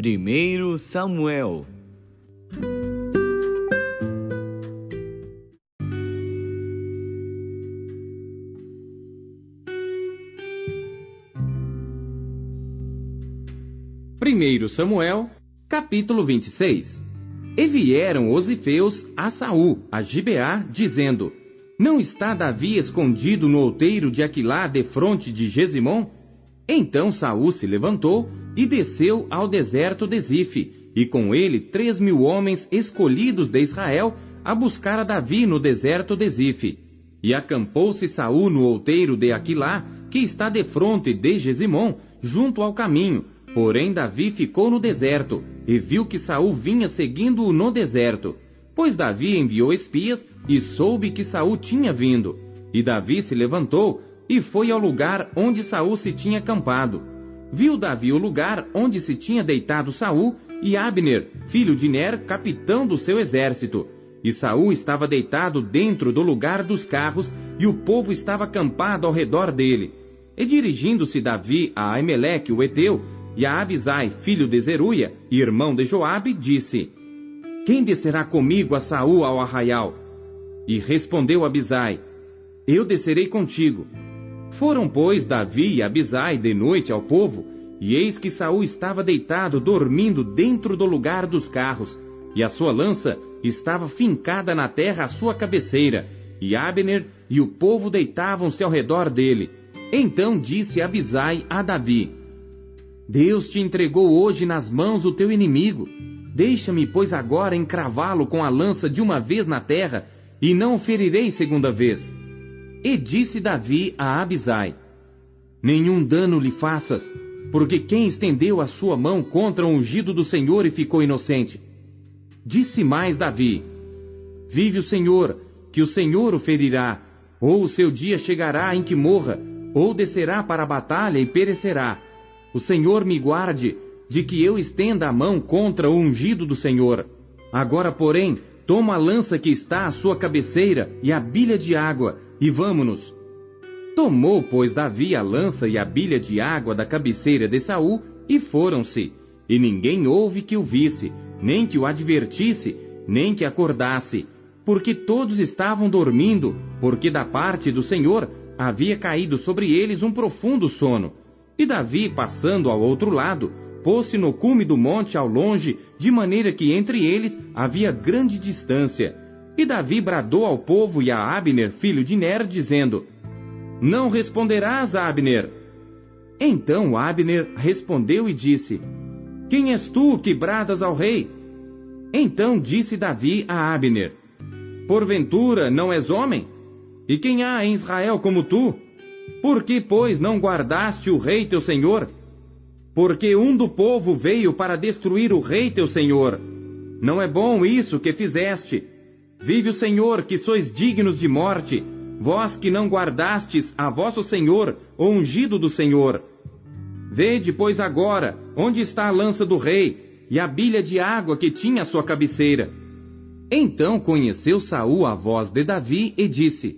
1 Samuel. Primeiro Samuel, capítulo 26. E vieram os ifeus a Saul, a Gibeá, dizendo: Não está Davi escondido no outeiro de Aquilá, defronte de Gesimom? Então Saul se levantou e desceu ao deserto de Zife, e com ele 3.000 homens escolhidos de Israel, a buscar a Davi no deserto de Zife. E acampou-se Saul no outeiro de Aquilá, que está defronte de Gesimom, junto ao caminho. Porém Davi ficou no deserto, e viu que Saul vinha seguindo-o no deserto. Pois Davi enviou espias, e soube que Saul tinha vindo. E Davi se levantou, e foi ao lugar onde Saul se tinha acampado. Viu Davi o lugar onde se tinha deitado Saul, e Abner, filho de Ner, capitão do seu exército. E Saul estava deitado dentro do lugar dos carros, e o povo estava acampado ao redor dele. E dirigindo-se Davi a Aimeleque, o Eteu, e a Abisai, filho de Zeruia, irmão de Joabe, disse: Quem descerá comigo a Saul ao arraial? E respondeu Abisai: Eu descerei contigo. Foram, pois, Davi e Abisai de noite ao povo, e eis que Saul estava deitado, dormindo dentro do lugar dos carros, e a sua lança estava fincada na terra à sua cabeceira, e Abner e o povo deitavam-se ao redor dele. Então disse Abisai a Davi: Deus te entregou hoje nas mãos o teu inimigo. Deixa-me, pois, agora encravá-lo com a lança de uma vez na terra, e não o ferirei segunda vez. E disse Davi a Abisai: Nenhum dano lhe faças, porque quem estendeu a sua mão contra o ungido do Senhor e ficou inocente? Disse mais Davi: Vive o Senhor, que o Senhor o ferirá, ou o seu dia chegará em que morra, ou descerá para a batalha e perecerá. O Senhor me guarde de que eu estenda a mão contra o ungido do Senhor. Agora, porém, toma a lança que está à sua cabeceira e a bilha de água, e vamo-nos. Tomou, pois, Davi a lança e a bilha de água da cabeceira de Saul, e foram-se. E ninguém houve que o visse, nem que o advertisse, nem que acordasse, porque todos estavam dormindo, porque da parte do Senhor havia caído sobre eles um profundo sono. E Davi, passando ao outro lado, pôs-se no cume do monte ao longe, de maneira que entre eles havia grande distância. E Davi bradou ao povo e a Abner, filho de Ner, dizendo: Não responderás, Abner. Então Abner respondeu e disse: Quem és tu que bradas ao rei? Então disse Davi a Abner: Porventura não és homem? E quem há em Israel como tu? Por que, pois, não guardaste o rei teu senhor? Porque um do povo veio para destruir o rei teu senhor. Não é bom isso que fizeste. Vive o Senhor, que sois dignos de morte, vós que não guardastes a vosso senhor, o ungido do Senhor. Vede, pois, agora, onde está a lança do rei, e a bilha de água que tinha à sua cabeceira. Então conheceu Saul a voz de Davi e disse: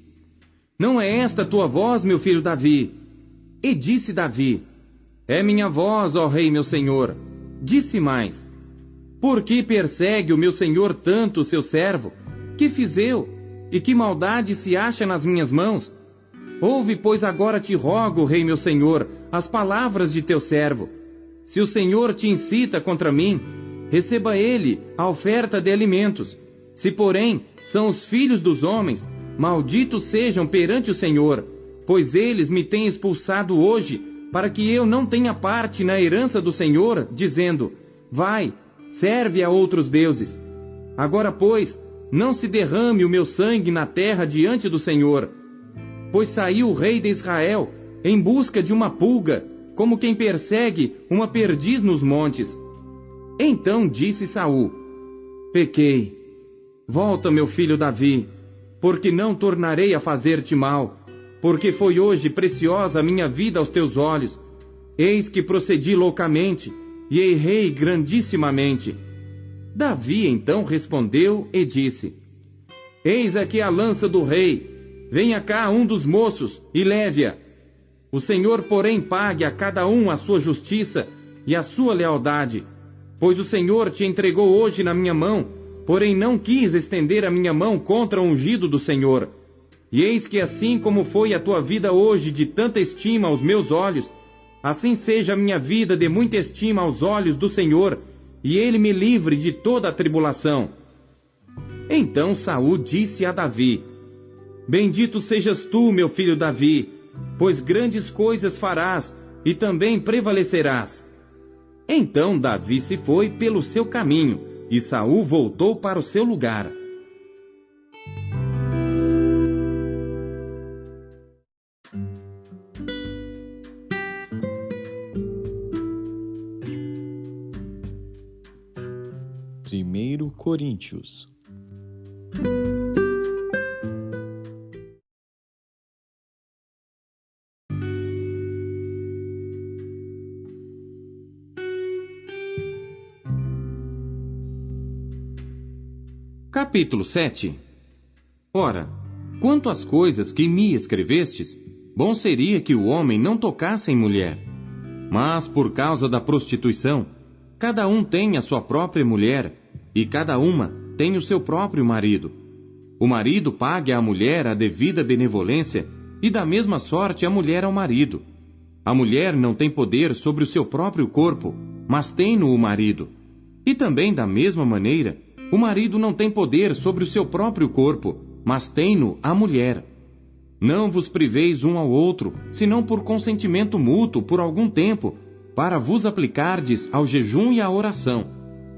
Não é esta tua voz, meu filho Davi? E disse Davi: É minha voz, ó rei meu senhor. Disse mais: Por que persegue o meu senhor tanto o seu servo? Que fiz eu? E que maldade se acha nas minhas mãos? Ouve, pois, agora te rogo, rei meu senhor, as palavras de teu servo. Se o Senhor te incita contra mim, receba ele a oferta de alimentos. Se, porém, são os filhos dos homens, malditos sejam perante o Senhor, pois eles me têm expulsado hoje, para que eu não tenha parte na herança do Senhor, dizendo: Vai, serve a outros deuses. Agora, pois, não se derrame o meu sangue na terra diante do Senhor. Pois saiu o rei de Israel em busca de uma pulga, como quem persegue uma perdiz nos montes. Então disse Saul: Pequei. Volta, meu filho Davi, porque não tornarei a fazer-te mal, porque foi hoje preciosa a minha vida aos teus olhos. Eis que procedi loucamente, e errei grandissimamente. Davi então respondeu e disse: Eis aqui a lança do rei, venha cá um dos moços e leve-a. O Senhor, porém, pague a cada um a sua justiça e a sua lealdade. pois o Senhor te entregou hoje na minha mão, porém não quis estender a minha mão contra o ungido do Senhor. E eis que assim como foi a tua vida hoje de tanta estima aos meus olhos, assim seja a minha vida de muita estima aos olhos do Senhor, e ele me livre de toda a tribulação. Então Saul disse a Davi: Bendito sejas tu, meu filho Davi, pois grandes coisas farás, e também prevalecerás. Então Davi se foi pelo seu caminho, e Saul voltou para o seu lugar. Primeiro Coríntios. Capítulo 7. Ora, quanto às coisas que me escrevestes, bom seria que o homem não tocasse em mulher. Mas por causa da prostituição, cada um tem a sua própria mulher, e cada uma tem o seu próprio marido. O marido pague à mulher a devida benevolência, e da mesma sorte a mulher ao marido. A mulher não tem poder sobre o seu próprio corpo, mas tem-no o marido. E também da mesma maneira, o marido não tem poder sobre o seu próprio corpo, mas tem-no a mulher. Não vos priveis um ao outro, senão por consentimento mútuo por algum tempo, para vos aplicardes ao jejum e à oração.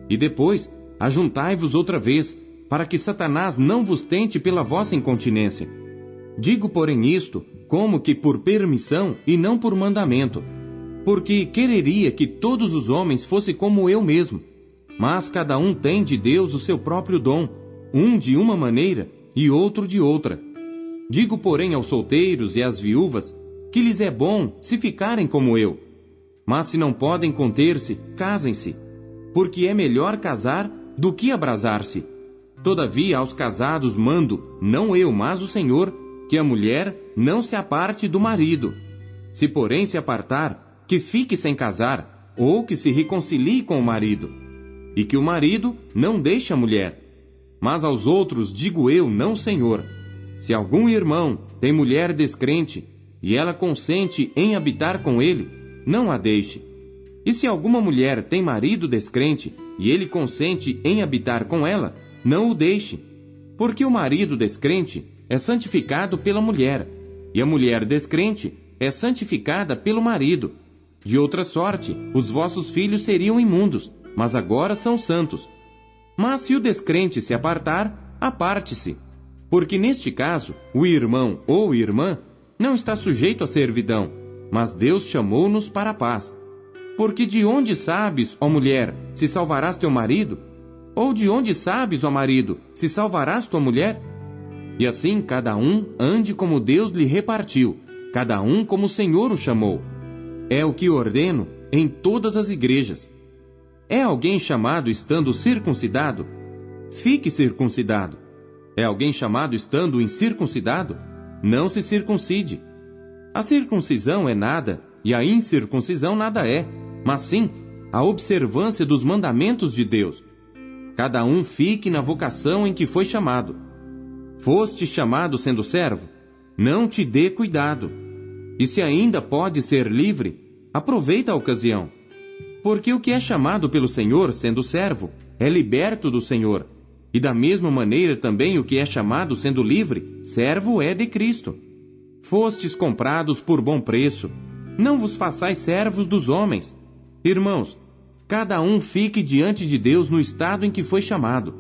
E depois, ajuntai-vos outra vez, para que Satanás não vos tente pela vossa incontinência. Digo, porém, isto, como que por permissão e não por mandamento, porque quereria que todos os homens fossem como eu mesmo. Mas cada um tem de Deus o seu próprio dom, um de uma maneira e outro de outra. Digo, porém, aos solteiros e às viúvas, que lhes é bom se ficarem como eu. Mas se não podem conter-se, casem-se, porque é melhor casar do que abrasar-se. Todavia, aos casados mando, não eu, mas o Senhor, que a mulher não se aparte do marido. Se, porém, se apartar, que fique sem casar, ou que se reconcilie com o marido. E que o marido não deixe a mulher. Mas aos outros digo eu, não o Senhor: se algum irmão tem mulher descrente, e ela consente em habitar com ele, não a deixe. E se alguma mulher tem marido descrente, e ele consente em habitar com ela, não o deixe. Porque o marido descrente é santificado pela mulher, e a mulher descrente é santificada pelo marido. De outra sorte, os vossos filhos seriam imundos, mas agora são santos. Mas se o descrente se apartar, aparte-se, porque neste caso, o irmão ou irmã não está sujeito à servidão, mas Deus chamou-nos para a paz. Porque de onde sabes, ó mulher, se salvarás teu marido? Ou de onde sabes, ó marido, se salvarás tua mulher? E assim cada um ande como Deus lhe repartiu, cada um como o Senhor o chamou. É o que ordeno em todas as igrejas. É alguém chamado estando circuncidado? Fique circuncidado. É alguém chamado estando incircuncidado? Não se circuncide. A circuncisão é nada, e a incircuncisão nada é, mas sim a observância dos mandamentos de Deus. Cada um fique na vocação em que foi chamado. Foste chamado sendo servo? Não te dê cuidado. E se ainda pode ser livre, aproveita a ocasião. Porque o que é chamado pelo Senhor, sendo servo, é liberto do Senhor. E da mesma maneira também o que é chamado, sendo livre, servo é de Cristo. Fostes comprados por bom preço. Não vos façais servos dos homens. Irmãos, cada um fique diante de Deus no estado em que foi chamado.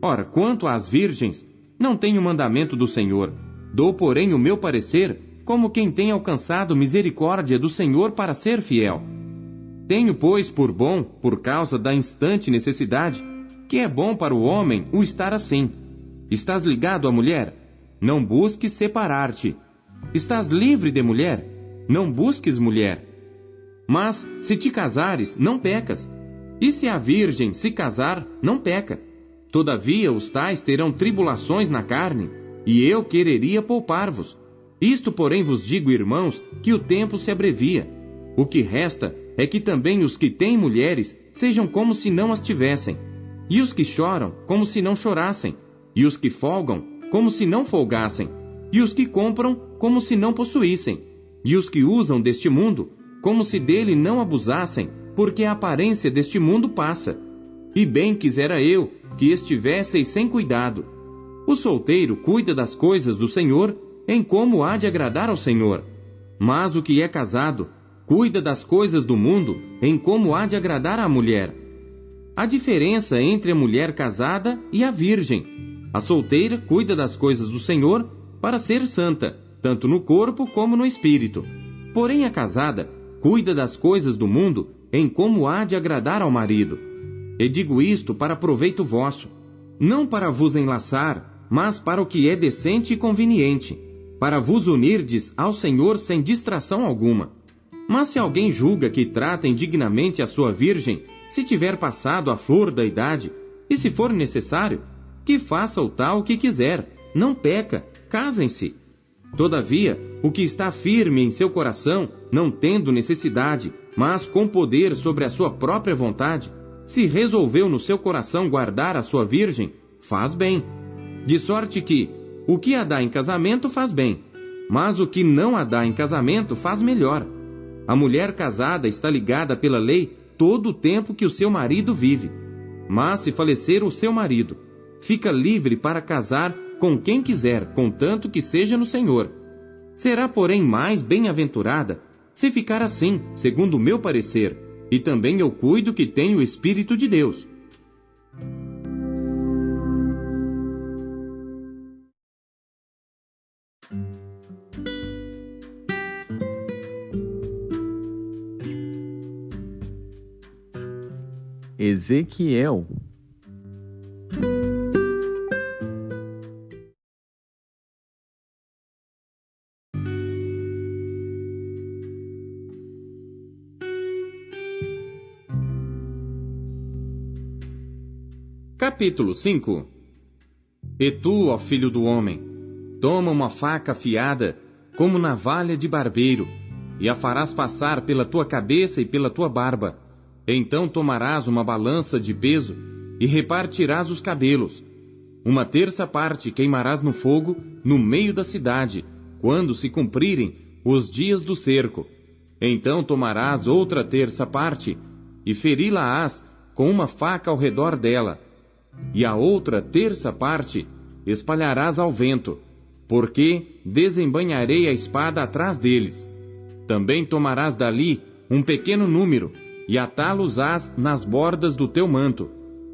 Ora, quanto às virgens, não tenho mandamento do Senhor. Dou, porém, o meu parecer, como quem tem alcançado misericórdia do Senhor para ser fiel. Tenho, pois, por bom, por causa da instante necessidade, que é bom para o homem o estar assim. Estás ligado à mulher? Não busques separar-te. Estás livre de mulher? Não busques mulher. Mas, se te casares, não pecas. E se a virgem se casar, não peca. Todavia, os tais terão tribulações na carne, e eu quereria poupar-vos. Isto, porém, vos digo, irmãos, que o tempo se abrevia. O que resta é que também os que têm mulheres sejam como se não as tivessem, e os que choram, como se não chorassem, e os que folgam, como se não folgassem, e os que compram, como se não possuíssem, e os que usam deste mundo, como se dele não abusassem, porque a aparência deste mundo passa. E bem quisera eu que estivesseis sem cuidado. O solteiro cuida das coisas do Senhor, em como há de agradar ao Senhor. Mas o que é casado cuida das coisas do mundo, em como há de agradar à mulher. A diferença entre a mulher casada e a virgem: a solteira cuida das coisas do Senhor para ser santa, tanto no corpo como no espírito. Porém a casada cuida das coisas do mundo, em como há de agradar ao marido. E digo isto para proveito vosso, não para vos enlaçar, mas para o que é decente e conveniente, para vos unirdes ao Senhor sem distração alguma. Mas se alguém julga que trata indignamente a sua virgem, se tiver passado a flor da idade, e se for necessário, que faça o tal que quiser, não peca, casem-se. Todavia, o que está firme em seu coração, não tendo necessidade, mas com poder sobre a sua própria vontade, se resolveu no seu coração guardar a sua virgem, faz bem. De sorte que, o que a dá em casamento faz bem, mas o que não a dá em casamento faz melhor. A mulher casada está ligada pela lei todo o tempo que o seu marido vive. Mas se falecer o seu marido, fica livre para casar com quem quiser, contanto que seja no Senhor. Será, porém, mais bem-aventurada se ficar assim, segundo o meu parecer, e também eu cuido que tenho o Espírito de Deus. Ezequiel. Capítulo 5. E tu, ó filho do homem, toma uma faca afiada, como navalha de barbeiro, e a farás passar pela tua cabeça e pela tua barba. Então tomarás uma balança de peso, e repartirás os cabelos. 1/3 parte queimarás no fogo, no meio da cidade, quando se cumprirem os dias do cerco. Então tomarás outra 1/3 parte, e feri-la-ás com uma faca ao redor dela. E a outra 1/3 parte espalharás ao vento, porque desembainharei a espada atrás deles. Também tomarás dali um pequeno número, e atá-los-ás nas bordas do teu manto.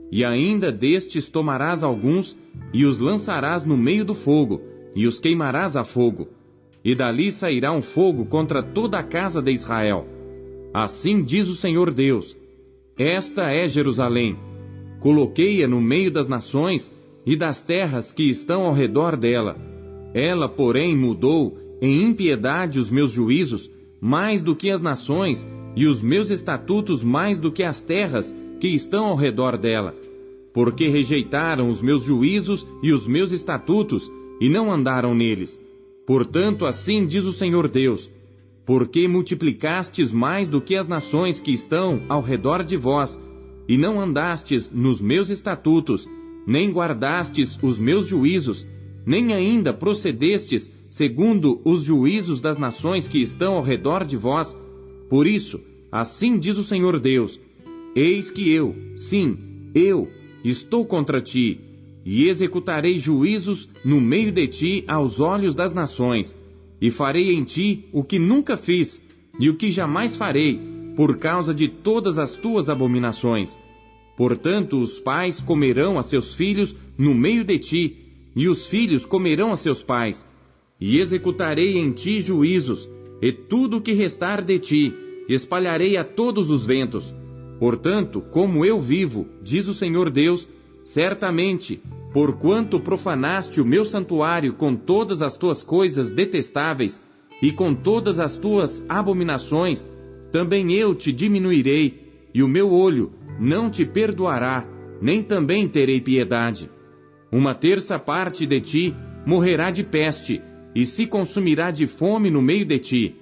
E ainda destes tomarás alguns, e os lançarás no meio do fogo, e os queimarás a fogo. E dali sairá um fogo contra toda a casa de Israel. Assim diz o Senhor Deus: esta é Jerusalém. Coloquei-a no meio das nações e das terras que estão ao redor dela. Ela, porém, mudou em impiedade os meus juízos mais do que as nações, e os meus estatutos mais do que as terras que estão ao redor dela. Porque rejeitaram os meus juízos e os meus estatutos, e não andaram neles. Portanto, assim diz o Senhor Deus: porque multiplicastes mais do que as nações que estão ao redor de vós, e não andastes nos meus estatutos, nem guardastes os meus juízos, nem ainda procedestes segundo os juízos das nações que estão ao redor de vós. Por isso, assim diz o Senhor Deus: eis que eu, sim, eu, estou contra ti, e executarei juízos no meio de ti aos olhos das nações, e farei em ti o que nunca fiz, e o que jamais farei, por causa de todas as tuas abominações. Portanto, os pais comerão a seus filhos no meio de ti, e os filhos comerão a seus pais. E executarei em ti juízos, e tudo o que restar de ti espalharei a todos os ventos. Portanto, como eu vivo, diz o Senhor Deus, certamente, porquanto profanaste o meu santuário com todas as tuas coisas detestáveis, e com todas as tuas abominações, também eu te diminuirei, e o meu olho não te perdoará, nem também terei piedade. 1/3 parte de ti morrerá de peste, e se consumirá de fome no meio de ti.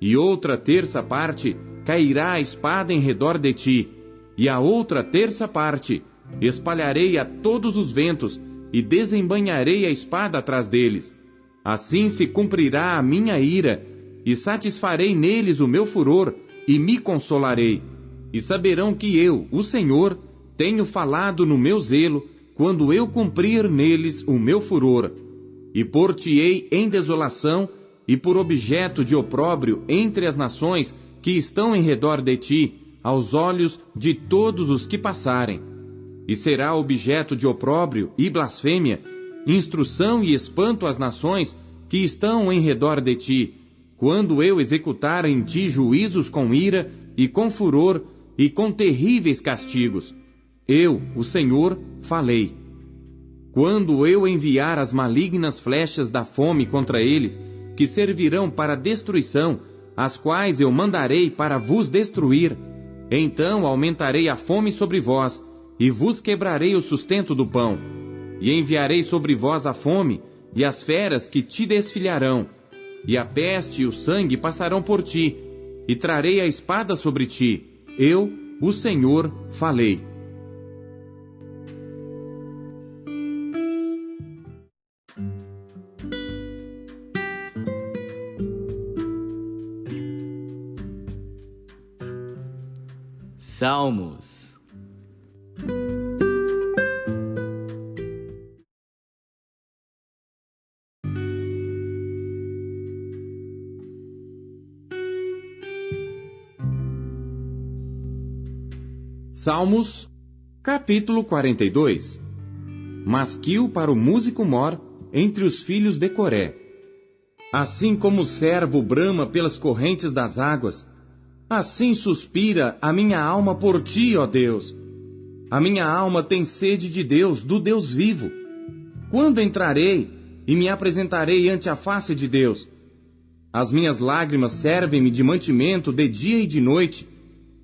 E outra 1/3 parte cairá a espada em redor de ti. e a outra terça parte espalharei a todos os ventos, e desembainharei a espada atrás deles. Assim se cumprirá a minha ira, e satisfarei neles o meu furor, e me consolarei. E saberão que eu, o Senhor, tenho falado no meu zelo, quando eu cumprir neles o meu furor. E pôr-te-ei em desolação, e por objeto de opróbrio entre as nações que estão em redor de ti, aos olhos de todos os que passarem. E será objeto de opróbrio e blasfêmia, instrução e espanto às nações que estão em redor de ti, quando eu executar em ti juízos com ira e com furor e com terríveis castigos. Eu, o Senhor, falei. Quando eu enviar as malignas flechas da fome contra eles, que servirão para destruição, as quais eu mandarei para vos destruir, então aumentarei a fome sobre vós, e vos quebrarei o sustento do pão, e enviarei sobre vós a fome, e as feras que te desfilharão, e a peste e o sangue passarão por ti, e trarei a espada sobre ti. Eu, o Senhor, falei. Salmos. Salmos, capítulo 42. Masquil para o músico mor entre os filhos de Coré. Assim como o servo brama pelas correntes das águas, assim suspira a minha alma por ti, ó Deus. A minha alma tem sede de Deus, do Deus vivo. Quando entrarei e me apresentarei ante a face de Deus? As minhas lágrimas servem-me de mantimento de dia e de noite,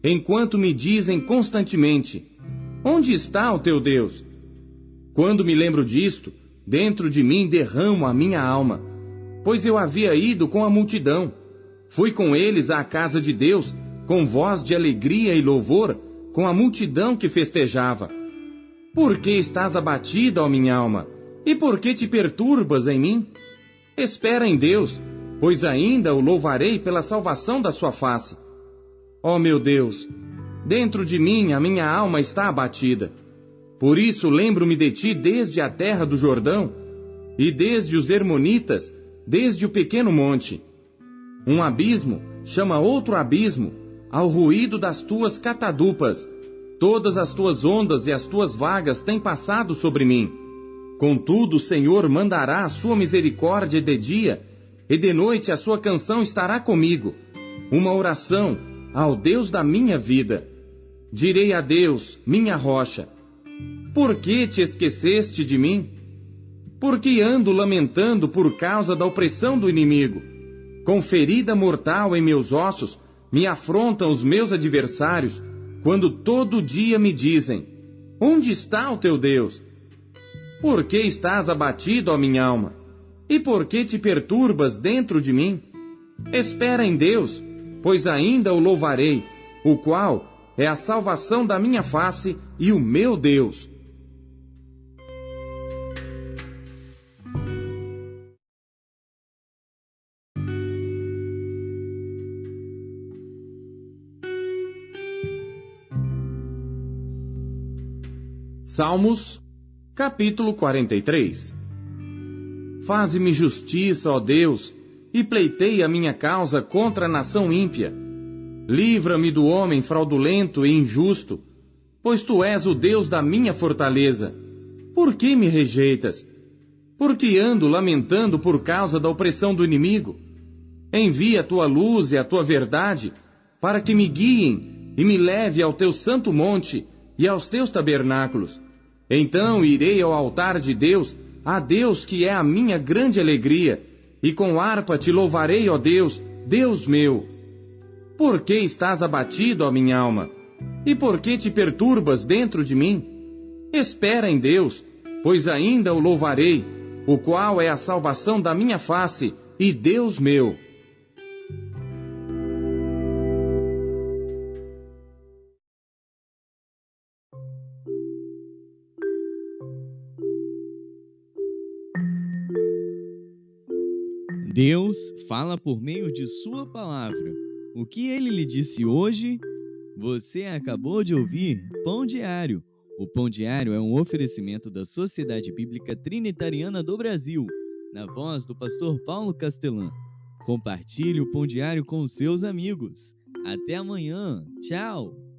enquanto me dizem constantemente: onde está o teu Deus? Quando me lembro disto, dentro de mim derramo a minha alma, pois eu havia ido com a multidão. Fui com eles à casa de Deus, com voz de alegria e louvor, com a multidão que festejava. Por que estás abatida, ó minha alma? E por que te perturbas em mim? Espera em Deus, pois ainda o louvarei pela salvação da sua face. Ó meu Deus, dentro de mim a minha alma está abatida. Por isso lembro-me de ti desde a terra do Jordão, e desde os Hermonitas, desde o pequeno monte. Um abismo chama outro abismo, ao ruído das tuas catadupas. Todas as tuas ondas e as tuas vagas têm passado sobre mim. Contudo, o Senhor mandará a sua misericórdia de dia, e de noite a sua canção estará comigo. Uma oração ao Deus da minha vida. Direi a Deus, minha rocha: por que te esqueceste de mim? Por que ando lamentando por causa da opressão do inimigo? Com ferida mortal em meus ossos, me afrontam os meus adversários, quando todo dia me dizem: onde está o teu Deus? Por que estás abatido, ó minha alma? E por que te perturbas dentro de mim? Espera em Deus, pois ainda o louvarei, o qual é a salvação da minha face e o meu Deus. Salmos, capítulo 43. Faze-me justiça, ó Deus, e pleiteia a minha causa contra a nação ímpia. Livra-me do homem fraudulento e injusto, pois tu és o Deus da minha fortaleza. Por que me rejeitas? Por que ando lamentando por causa da opressão do inimigo? Envia a tua luz e a tua verdade, para que me guiem e me leve ao teu santo monte e aos teus tabernáculos. Então irei ao altar de Deus, a Deus que é a minha grande alegria, e com harpa te louvarei, ó Deus, Deus meu. Por que estás abatido, ó minha alma? E por que te perturbas dentro de mim? Espera em Deus, pois ainda o louvarei, o qual é a salvação da minha face e Deus meu. Deus fala por meio de sua palavra. O que ele lhe disse hoje? Você acabou de ouvir Pão Diário. O Pão Diário é um oferecimento da Sociedade Bíblica Trinitariana do Brasil, na voz do pastor Paulo Castelã. Compartilhe o Pão Diário com seus amigos. Até amanhã. Tchau!